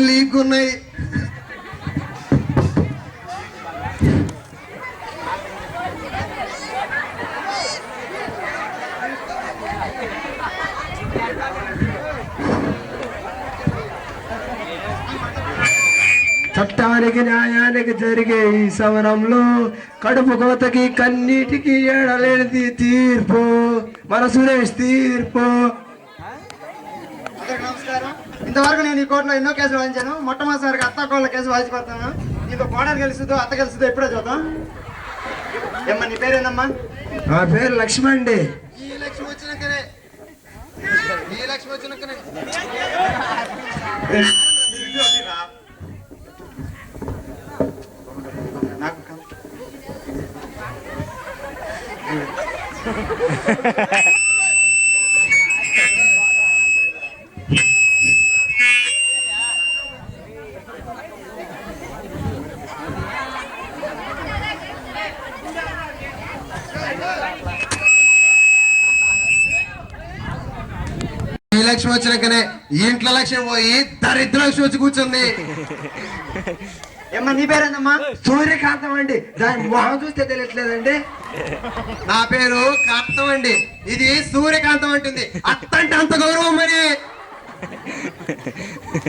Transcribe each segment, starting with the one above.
లీకున్నాయి. చట్టానికి న్యాయానికి జరిగే ఈ సమరంలో కడుపు కోతకి కన్నీటికి ఏడలేనిది తీర్పు. మన సురేష్ తీర్పు. నమస్కారం. ఇంతవరకు నేను ఈ కోర్టులో ఎన్నో కేసులు వాదించాను. మొట్టమొదటిసారిగా అత్త కోళ్ళ కేసు వాదించుకొస్తాను. నీకు కోడలు గెలుస్తుందో అత్త గెలుస్తుందో ఎప్పుడో చూద్దాం. ఏమ్మా నీ పేరేందమ్మా? నా పేరు లక్ష్మి అండి. ఈ లక్ష్మి వచ్చినాకనే నాకు లక్ష్మి వచ్చినాకనే ఇంట్లో లక్ష్మి పోయి దరిద్ర లక్ష్మి వచ్చి కూర్చుంది. ఏమ్మా నీ పేరేందమ్మా? సూర్యకాంతం అండి. దాని మొహం చూస్తే తెలియట్లేదండి. నా పేరు కాంతం అండి. ఇది సూర్యకాంతం అంటుంది. అత్తంటే అంత గౌరవం మరి.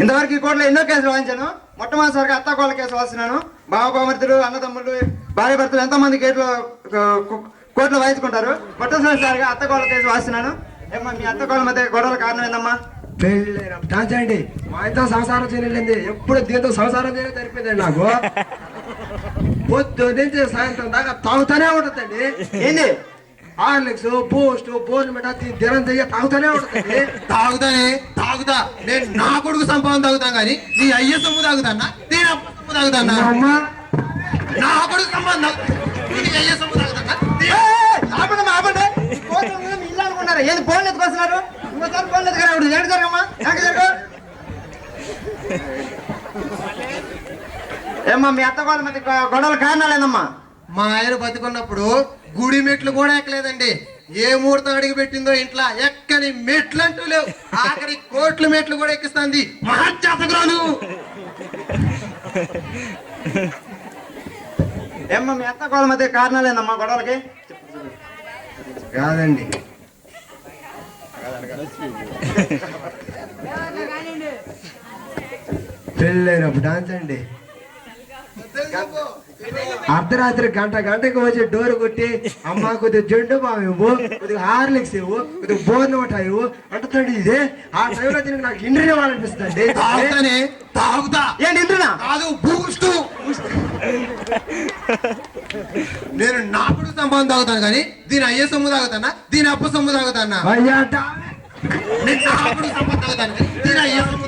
ఇంతవరకు ఈ కోర్టులో ఎన్నో కేసులు వాదించాను. మొట్టమొదటిసారిగా అత్త కోళ్ళ కేసు వాదిస్తున్నాను. బావబామర్తులు అన్నదమ్ములు భార్య భర్తలు ఎంతమంది కోర్టులో వాదించుకుంటారు. మొట్టమొదటిసారిగా అత్త కోళ్ళ కేసు వాదిస్తున్నాను. ఏమ్మా మీ అత్త కోళ్ళ మధ్య గొడవల కారణం ఏందమ్మా? పెళ్ళండి. మా ఇంట్లో సంసారం చేయలేండి. ఎప్పుడు దీంతో సంసారం చేయలేదు సరిపోయిందండి. నాకు పొద్దు నుంచి సాయంత్రం దాకా తాగుతానే ఉంటుందండి. ఏంది? హార్లిక్స్ బూస్ట్ బోర్నమెంట్ దినం చెయ్య తాగుతానే ఉంటుందండి. తాగుతా. నేను నా కొడుకు సంపాదన తాగుతాను కానీ నీ అయ్య సొమ్ము తాగుతానా, నేను అప్ప సొమ్ము తాగుతానా? నా కొడుకు సంపాదన అయ్య సొమ్ము తాగుతానా? ఇల్లు అనుకున్నారా? ఏది ఫోన్లు ఎత్తుకొస్తున్నారు? ఇంకోసారి ఫోన్లు ఎత్తుకురాడు. ఏంటి జరగమ్మా? ఏమ్మా మీ అత్త వాళ్ళ మధ్య గొడవల కారణాలేదమ్మా? మా ఆయన బతుకున్నప్పుడు గుడి మెట్లు కూడా ఎక్కలేదండి. ఏ ముహూర్తం అడిగి పెట్టిందో ఇంట్లో ఎక్కని మెట్లు అంటూ లేవు. ఆఖరి కోట్ల మెట్లు కూడా ఎక్కిస్తుంది. మహాచాతకురాలు. ఏమ్మా మీ అత్త వాళ్ళ మధ్య కారణాలేదమ్మా గొడవలకి? కాదండి, పెళ్ళైనప్పుడు డాన్స్ అండి. అర్ధరాత్రి గంటకి వచ్చి డోర్ కొట్టి అమ్మ కొద్దిగా జెండు బాబు ఇవ్వు, కొద్దిగా హార్లిక్స్ ఇవ్వు, కొద్దిగా బోర్నమాట ఇవ్వు అంటుందండి. ఇది ఆ టైంలో తిరిగి నాకు ఇండ్రిని వాళ్ళనిపిస్తుంది. తాగుతా ఏంటి ఇండ్రినా? కాదు బూస్ట్. నేను నా కూడా సంపాదన తాగుతాను కానీ దీని అయ్యే సొమ్ము తాగుతానా, దీని అప్పు సొమ్ము తాగుతానా? నేను నా కూడా సంపాదన తాగుతాను దీని అయ్యే సొమ్ము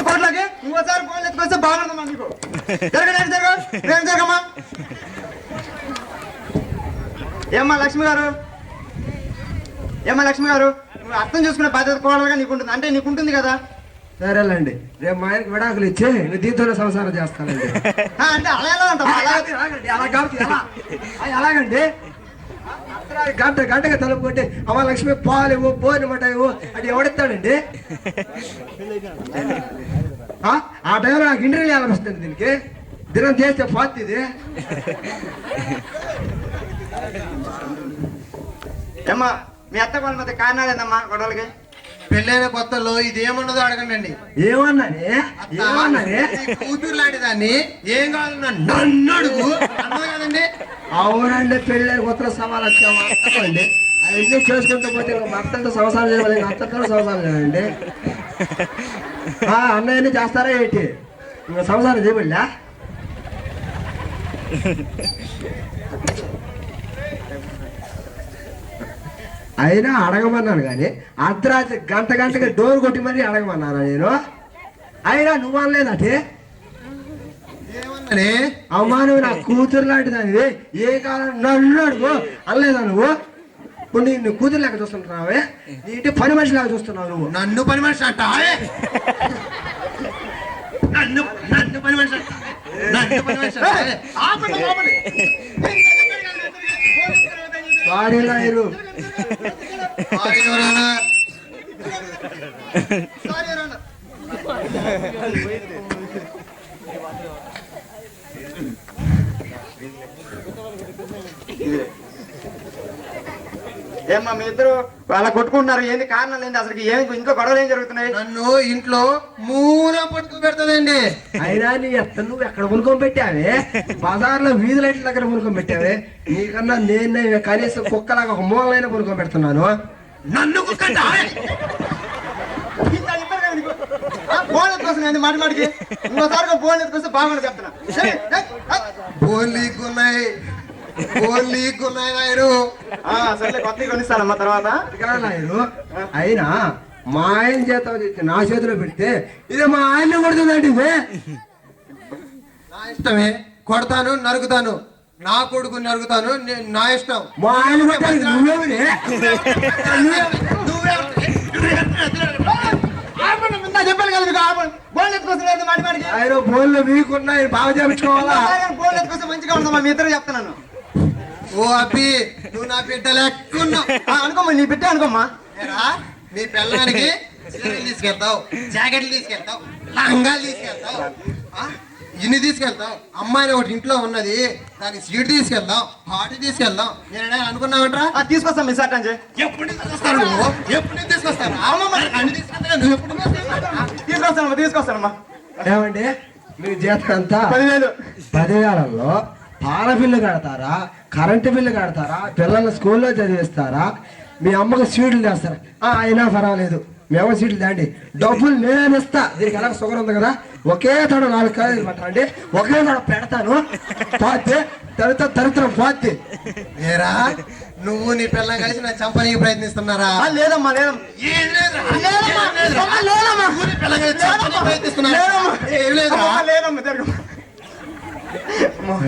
కోట్లకి ఇంకోసారి ఫోన్లు ఎత్తుకొస్తే బాగుందమ్మా. మీకు జరగమ్మా. ఏమ్మా లక్ష్మి గారు నువ్వు అర్థం చూసుకునే బాధ్యత కోడలుగా నీకుంటుంది. అంటే నీకుంటుంది కదా. సరేలేండి, రేపు మా ఆయనకి విడాకులు ఇచ్చి నువ్వు దీంతోనే సంసారం చేస్తానండి. అంటే అలా ఎలా ఉంటావు? అలాగండి. గంటగా తలుపుకుంటే అమ్మ లక్ష్మి పాలు ఇవ్వు, బోర్నమాట ఇవ్వు అది ఎవడెత్తాడండి? ఆ టైంలో నాకు ఇంటర్వ్యూ అనిపిస్తుంది. దీనికి దినం చేస్తే పార్టీ ఇది. ఏమ్మా మీ అత్త వాళ్ళ మధ్య కారణాలేదమ్మా గొడవలకి? పెళ్ళైన కొత్తలో ఇది ఏమన్నదో అడగండి. ఏమన్నానే కూతురు లాంటి దాన్ని ఏం కాదు నన్ను అడుగు అన్నది కదండి. అవునండి, పెళ్ళైన కొత్తలో సవాలు వచ్చామండి. అవన్నీ చేసుకుంటూ పోతే మా అత్తతో సంసారం చేయాలి, అత్తతో సంసారం చేయాలండి. అన్నయ్యని చేస్తారా ఏంటి? ఇంకా సంసారం చేయబడిలా? అయినా అడగమన్నాను కానీ అర్ధరాత్రి గంటగా డోర్ కొట్టి మరీ అడగమన్నాను నేను. అయినా నువ్వు అనలేదటే. ఏమన్నానే? అమ్మా నువ్వు నా కూతురు లాంటిదానివి, ఏ కాలం నన్ను అడుగు అనలేదా నువ్వు? ఇప్పుడు నిన్ను కూతురు లెక్క చూస్తుంటున్నావే, నీ ఇంటి పని మనిషి లాగా చూస్తున్నావు నువ్వు. నన్ను పని మనిషి అంటావే? నన్ను పని మనిషి sorry lawyer sorry your honour. Sorry your honour. ఏమ్మా మీ ఇద్దరు అలా కొట్టుకుంటున్నారు, ఏంది కారణాలు ఏంది, అసలు ఏమి ఇంట్లో గొడవలు ఏం జరుగుతున్నాయి? నన్ను ఇంట్లో మూల పట్టుకు పెడతదండి. అయినా నీ ఎత్త నువ్వు ఎక్కడ మునుకొని పెట్టావే? బజార్లో వీధి లైట్ల దగ్గర మునుకొని పెట్టావే. నీకన్నా నేను కనీసం కుక్కలాగా ఒక మూలైనా మునుకొని పెడుతున్నాను. నన్ను బోన్ ఎత్తుకొస్తున్నాయి మాటి మాటికి. ఇంకోసారిగా బోన్ ఎత్తుకొస్తే బాగుంది చెప్తున్నా. బోన్లీకున్నాయి నాయరు. సరే కొత్త కొనిస్తానమ్మా తర్వాత. నాయరు అయినా మా ఆయన చేత నా చేతిలో పెడితే ఇది మా ఆయన కొడుతుందండి. ఇదే నా ఇష్టమే, కొడతాను నరుకుతాను, నా కొడుకు నరుకుతాను, నా ఇష్టం. మా ఆయన నువ్వేమి చెప్పాను కదా మీకు బోన్ ఎత్తుకొస్తున్నాయి మాటి మాటికి. ఆయన బోన్లు మీకున్నాయి బాగా చేయించుకోవాలా? బోన్ ఎత్తుకొస్తే మంచిగా ఉంటుందమ్మా, మీ ఇద్దరు చెప్తున్నాను. ఓ అబ్బి నువ్వు నా బిడ్డ లెక్కున్నావు. అనుకోమ్మా, నీ బిడ్డ అనుకోమ్మా. నీ పిల్లలకి చీరలు తీసుకెళ్తావు, జాకెట్లు తీసుకెళ్తావు, లంగాలు తీసుకెళ్తావు, ఇన్ని తీసుకెళ్తావు. అమ్మాయిని ఒకటి ఇంట్లో ఉన్నది, దానికి స్వీట్ తీసుకెళ్దాం, పార్టీ తీసుకెళ్దాం. నేను అనుకున్నావంటరా? తీసుకొస్తాం మీ సార్ అంటే. ఎప్పుడు తీసుకొస్తాను నువ్వు? ఎప్పుడు తీసుకొస్తాను? అన్ని తీసుకొస్తాను. నువ్వు ఎప్పుడు తీసుకొస్తానమ్మా. ఏమండి మీకు జీతం అంతా 10,000. 10,000లో పాల బిల్లు కడతారా, కరెంటు బిల్లు కడతారా, పిల్లల్ని స్కూల్లో చదివిస్తారా, మీ అమ్మకు స్వీట్లు చేస్తారా? అయినా పర్వాలేదు, మేము సీట్లు దాండి, డబ్బులు నేను ఇస్తా. దీనికి ఎలా షుగర్ ఉంది కదా, ఒకే తడ 4 కాయలు పట్టండి, ఒకే తడ పెడతాను. పోతే దరిద్రం పోతే. ఏరా నువ్వు నీ పిల్లలు కలిసి నా చంపనీకి ప్రయత్నిస్తున్నారా? లేదమ్మా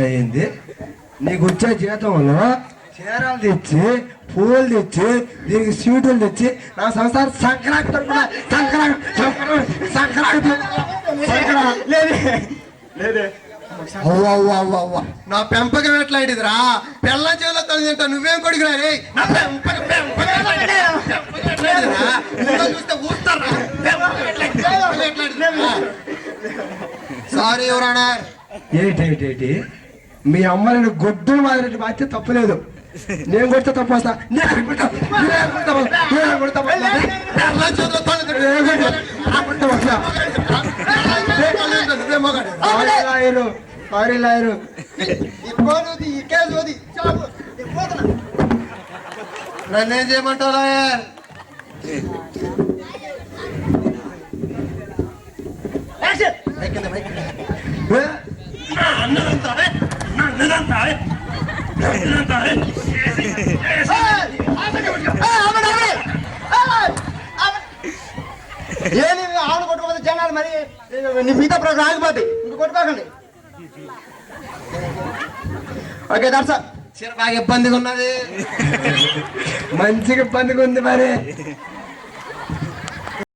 అయింది. నీకు వచ్చే జీతంలో చీరలు తెచ్చి, పూలు తెచ్చి, దీనికి స్వీటులు తెచ్చి నా సంసారం సంక్రాంతి నా పెంపకం ఎట్లాంటిదిరా? పిల్ల చెవులో తల్లి నువ్వేం కొడుకురా రే? నా చూస్తే ఊస్తారా? Sorry your honour. ఏంటి మీ అమ్మని గొడ్డులు మాదిరి బాధ్యత తప్పులేదు. నేను కొడితే తప్పు వస్తా. నన్నేం చేయమంటావు లాయర్? ఆవును కొట్టుకోకపోతే జనాలు మరి మిగతా ప్రోగ్రాం ఆగిపోతాయి. ఇంక కొట్టుకోకండి. ఓకే దర్శ బాగా ఇబ్బందిగా ఉన్నది. మంచిగా ఇబ్బందిగా ఉంది మరి.